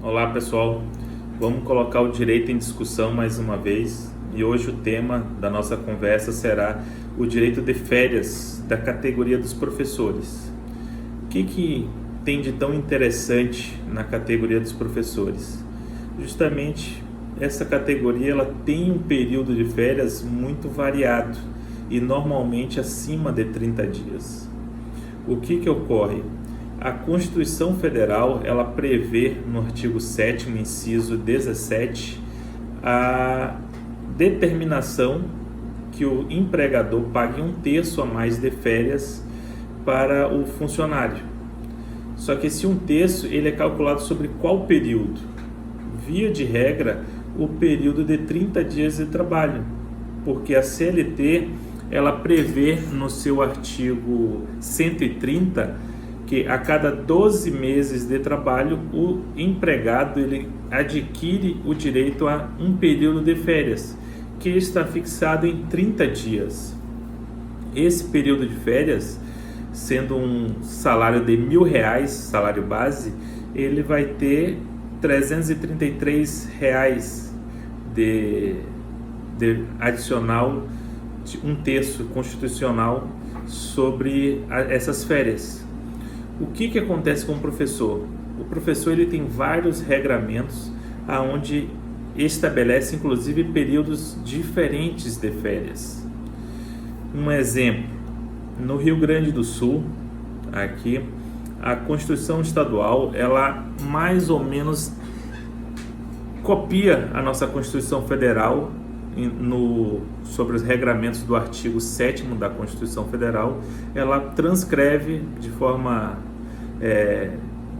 Olá pessoal, vamos colocar o direito em discussão mais uma vez e hoje o tema da nossa conversa será o direito de férias da categoria dos professores. O que tem de tão interessante na categoria dos professores? Justamente essa categoria ela tem um período de férias muito variado e normalmente acima de 30 dias. O que ocorre? A Constituição Federal ela prevê no artigo 7º, inciso 17, a determinação que o empregador pague 1/3 a mais de férias para o funcionário. Só que esse 1/3 ele é calculado sobre qual período? Via de regra, o período de 30 dias de trabalho, porque a CLT ela prevê no seu artigo 130 que a cada 12 meses de trabalho o empregado ele adquire o direito a um período de férias, que está fixado em 30 dias. Esse período de férias, sendo um salário de R$1.000, salário base, ele vai ter R$333 de adicional, de 1/3 constitucional sobre essas férias. O que acontece com o professor? O professor ele tem vários regramentos aonde estabelece inclusive períodos diferentes de férias. Um exemplo, no Rio Grande do Sul, aqui, a Constituição Estadual, ela mais ou menos copia a nossa Constituição Federal sobre os regramentos do artigo 7º da Constituição Federal. Ela transcreve de forma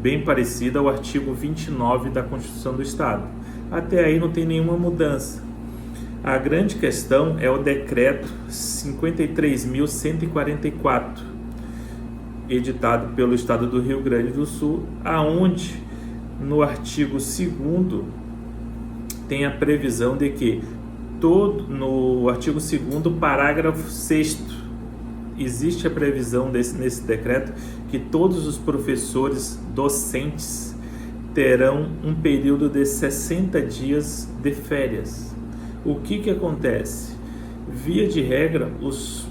bem parecida ao artigo 29 da Constituição do Estado. Até aí não tem nenhuma mudança. A grande questão é o decreto 53.144, editado pelo Estado do Rio Grande do Sul, aonde no artigo 2º tem a previsão de que no artigo 2º, parágrafo 6º, existe a previsão nesse decreto que todos os professores docentes terão um período de 60 dias de férias. O que acontece? Via de regra, os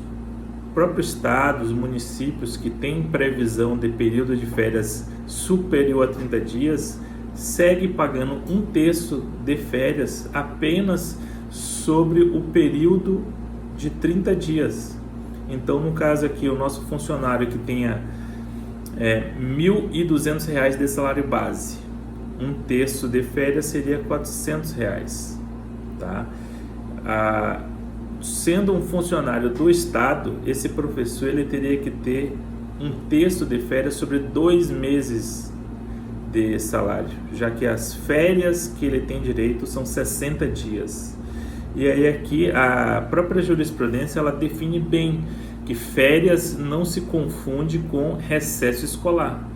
próprios estados, municípios que têm previsão de período de férias superior a 30 dias, seguem pagando 1/3 de férias apenas sobre o período de 30 dias. Então, no caso aqui, o nosso funcionário que tenha R$1.200 de salário base, 1/3 de férias seria R$400, tá? Sendo um funcionário do Estado, esse professor ele teria que ter 1/3 de férias sobre 2 meses de salário, já que as férias que ele tem direito são 60 dias. E aí aqui a própria jurisprudência ela define bem que férias não se confunde com recesso escolar.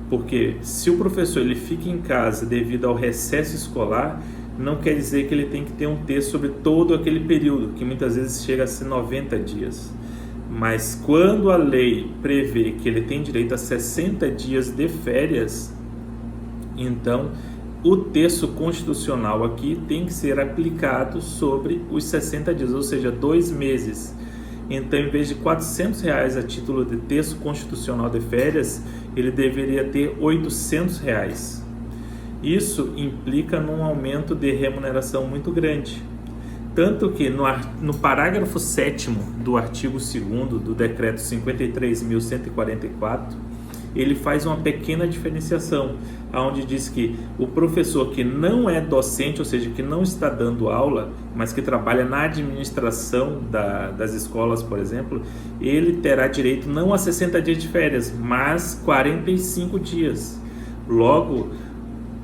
Porque se o professor ele fica em casa devido ao recesso escolar, não quer dizer que ele tem que ter 1/3 sobre todo aquele período, que muitas vezes chega a ser 90 dias. Mas quando a lei prevê que ele tem direito a 60 dias de férias, então o texto constitucional aqui tem que ser aplicado sobre os 60 dias, ou seja, 2 meses. Então, em vez de R$400 a título de texto constitucional de férias, ele deveria ter R$800. Isso implica num aumento de remuneração muito grande. Tanto que no parágrafo 7º do artigo 2º do decreto 53.144, ele faz uma pequena diferenciação, onde diz que o professor que não é docente, ou seja, que não está dando aula, mas que trabalha na administração das escolas, por exemplo, ele terá direito não a 60 dias de férias, mas 45 dias. Logo,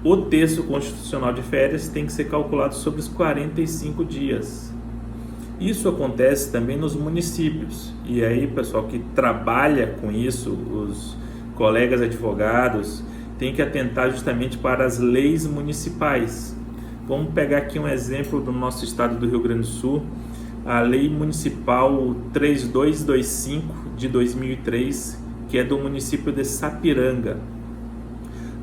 o texto constitucional de férias tem que ser calculado sobre os 45 dias. Isso acontece também nos municípios. E aí, pessoal que trabalha com isso, os colegas advogados, tem que atentar justamente para as leis municipais. Vamos pegar aqui um exemplo do nosso estado do Rio Grande do Sul, a Lei Municipal 3225 de 2003, que é do município de Sapiranga.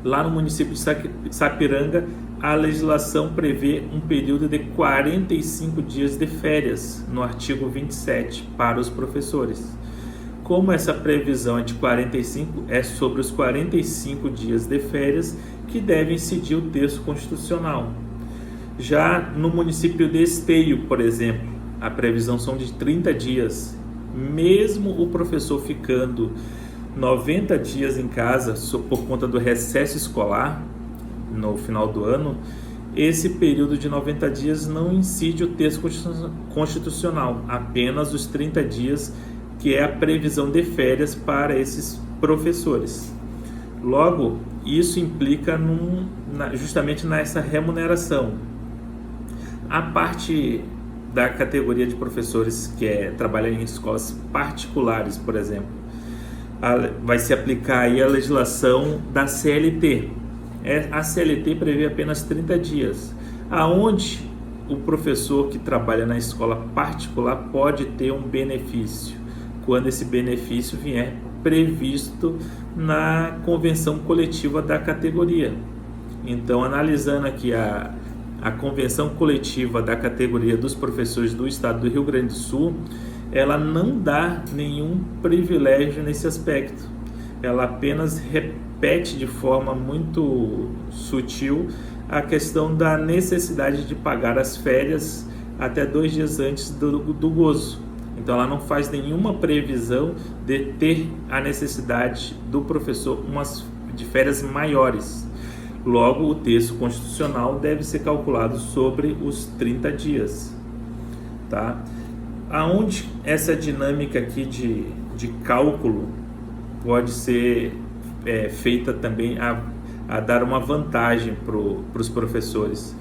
Lá no município de Sapiranga, a legislação prevê um período de 45 dias de férias, no artigo 27, para os professores. Como essa previsão é de 45, é sobre os 45 dias de férias que devem incidir o texto constitucional. Já no município de Esteio, por exemplo, a previsão são de 30 dias. Mesmo o professor ficando 90 dias em casa por conta do recesso escolar no final do ano, esse período de 90 dias não incide o texto constitucional, apenas os 30 dias, que é a previsão de férias para esses professores. Logo, isso implica justamente nessa remuneração. A parte da categoria de professores que trabalham em escolas particulares, por exemplo, vai se aplicar aí a legislação da CLT. A CLT prevê apenas 30 dias, aonde o professor que trabalha na escola particular pode ter um benefício, quando esse benefício vier previsto na convenção coletiva da categoria. Então, analisando aqui a convenção coletiva da categoria dos professores do estado do Rio Grande do Sul, ela não dá nenhum privilégio nesse aspecto. Ela apenas repete de forma muito sutil a questão da necessidade de pagar as férias até 2 dias antes do gozo. Então ela não faz nenhuma previsão de ter a necessidade do professor de férias maiores. Logo, o texto constitucional deve ser calculado sobre os 30 dias. Tá? Aonde essa dinâmica aqui de cálculo pode ser feita também a dar uma vantagem para os professores?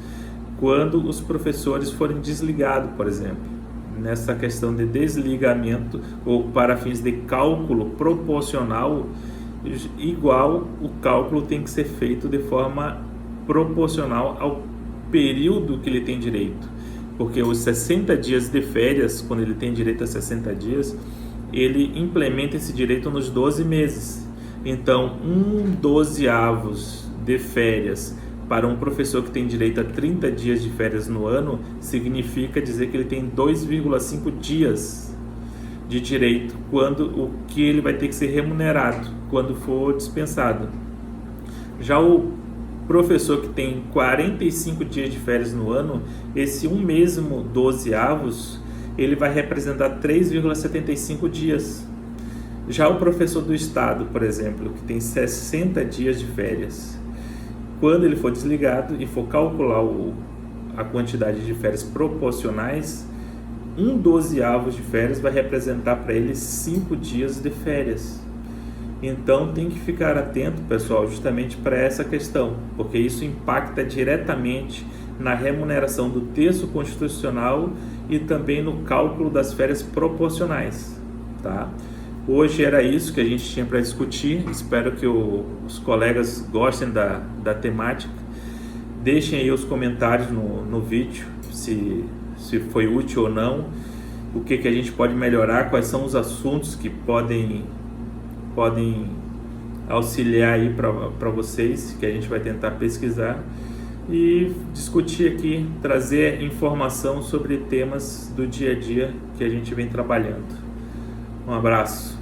Quando os professores forem desligados, por exemplo. Nessa questão de desligamento ou para fins de cálculo proporcional, igual o cálculo tem que ser feito de forma proporcional ao período que ele tem direito, porque os 60 dias de férias, quando ele tem direito a 60 dias, ele implementa esse direito nos 12 meses. Então, 1/12 de férias para um professor que tem direito a 30 dias de férias no ano, significa dizer que ele tem 2,5 dias de direito, o que ele vai ter que ser remunerado quando for dispensado. Já o professor que tem 45 dias de férias no ano, esse mesmo 12avos, ele vai representar 3,75 dias. Já o professor do estado, por exemplo, que tem 60 dias de férias, quando ele for desligado e for calcular a quantidade de férias proporcionais, 1/12avos de férias vai representar para ele 5 dias de férias. Então tem que ficar atento, pessoal, justamente para essa questão, porque isso impacta diretamente na remuneração do texto constitucional e também no cálculo das férias proporcionais, tá? Hoje era isso que a gente tinha para discutir. Espero que os colegas gostem da temática. Deixem aí os comentários no vídeo, se foi útil ou não, o que a gente pode melhorar, quais são os assuntos que podem auxiliar aí para vocês, que a gente vai tentar pesquisar e discutir aqui, trazer informação sobre temas do dia a dia que a gente vem trabalhando. Um abraço.